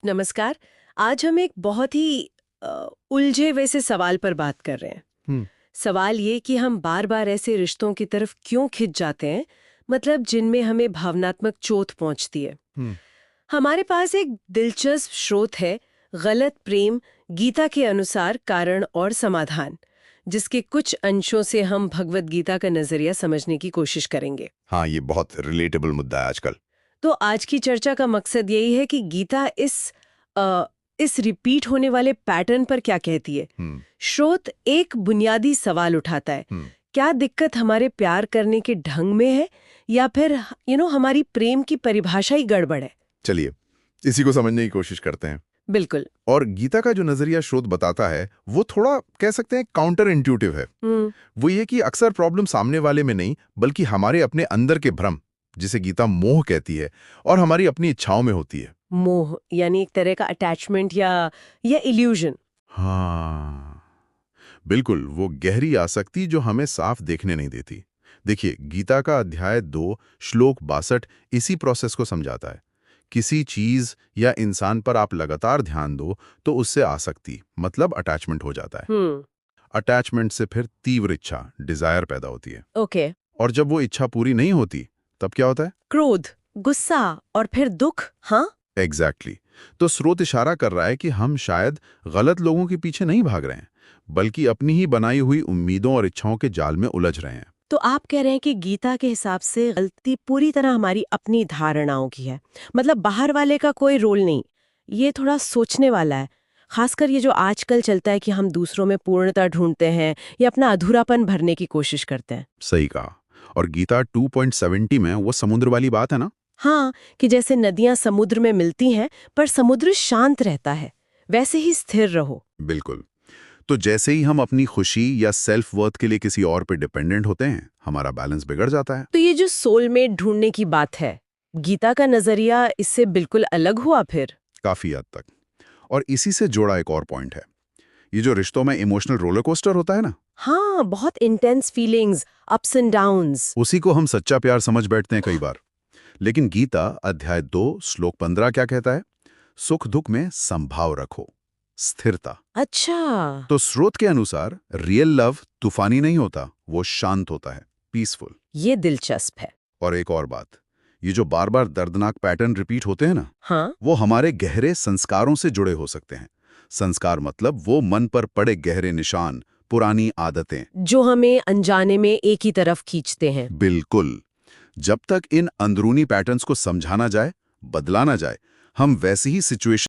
नमस्कार। आज हम एक बहुत ही उलझे हुए से सवाल पर बात कर रहे हैं। हम्म। सवाल ये कि हम बार बार ऐसे रिश्तों की तरफ क्यों खिंच जाते हैं, मतलब जिनमें हमें भावनात्मक चोट पहुंचती है। हम्म। हमारे पास एक दिलचस्प स्रोत है, गलत प्रेम, गीता के अनुसार कारण और समाधान, जिसके कुछ अंशों से हम भगवत गीता का नजरिया समझने की कोशिश करेंगे। हाँ, ये बहुत रिलेटेबल मुद्दा है आजकल। तो आज की चर्चा का मकसद यही है कि गीता इस रिपीट होने वाले पैटर्न पर क्या कहती है। हम्म। श्रोत एक बुनियादी सवाल उठाता है, हम्म। क्या दिक्कत हमारे प्यार करने के ढंग में है या फिर हमारी प्रेम की परिभाषा ही गड़बड़ है। चलिए, इसी को समझने की कोशिश करते हैं। बिल्कुल। और गीता का जो नजरिया स्रोत बताता है वो थोड़ा कह सकते हैं काउंटर इंट्यूटिव है। वो ये कि अक्सर प्रॉब्लम सामने वाले में नहीं बल्कि हमारे अपने अंदर के भ्रम, जिसे गीता मोह कहती है, और हमारी अपनी इच्छाओं में होती है। मोह यानी एक तरह का अटैचमेंट या इल्यूजन। हाँ, बिल्कुल, वो गहरी आसक्ति जो हमें साफ देखने नहीं देती। देखिए, गीता का अध्याय 2 श्लोक 62 इसी प्रोसेस को समझाता है। किसी चीज या इंसान पर आप लगातार ध्यान दो तो उससे आसक्ति मतलब अटैचमेंट हो जाता है। अटैचमेंट से फिर तीव्र इच्छा, डिजायर पैदा होती है। ओके। और जब वो इच्छा पूरी नहीं होती तब क्या होता है? क्रोध, गुस्सा और फिर दुख। हाँ। एग्जैक्टली। तो स्रोत इशारा कर रहा है कि हम शायद गलत लोगों के पीछे नहीं भाग रहे हैं, बल्कि अपनी ही बनाई हुई उम्मीदों और इच्छाओं के जाल में उलझ रहे हैं। तो आप कह रहे हैं कि गीता के हिसाब से गलती पूरी तरह हमारी अपनी धारणाओं की है, मतलब बाहर वाले का कोई रोल नहीं। ये थोड़ा सोचने वाला है, खासकर ये जो आजकल चलता है कि हम दूसरों में पूर्णता ढूंढते हैं या अपना अधूरापन भरने की कोशिश करते हैं। सही कहा। और गीता 2.70 में वो समुद्र वाली बात है ना। हाँ, कि जैसे नदियां समुद्र में मिलती हैं पर समुद्र शांत रहता है, वैसे ही स्थिर रहो। बिल्कुल। तो जैसे ही हम अपनी खुशी या सेल्फ वर्थ के लिए किसी और पे डिपेंडेंट होते हैं, हमारा बैलेंस बिगड़ जाता है। तो ये जो सोलमेट ढूंढने की बात है, गीता का नजरिया इससे बिल्कुल अलग हुआ फिर। काफी हद तक। और इसी से जोड़ा एक और पॉइंट है, ये जो रिश्तों में इमोशनल रोलर कोस्टर होता है ना, हाँ, बहुत intense feelings, ups and downs. उसी को हम सच्चा प्यार समझ बैठते हैं कई बार। लेकिन गीता अध्याय 2 श्लोक 15 क्या कहता है? सुख दुख में संभाव रखो, स्थिरता। अच्छा। तो स्रोत के अनुसार रियल लव तूफानी नहीं होता, वो शांत होता है, पीसफुल। ये दिलचस्प है। और एक और बात, ये जो बार बार दर्दनाक पैटर्न रिपीट होते हैं ना, हाँ। वो हमारे गहरे संस्कारों से जुड़े हो सकते हैं। संस्कार मतलब वो मन पर पड़े गहरे निशान, पुरानी आदतें। जो हमें अनजाने में एक ही तरफ खींचते हैं। बिल्कुल। जब तक इन अंदरूनी पैटर्न्स को समझाना जाए, बदलाना जाए, हम वैसी ही सिचुएशन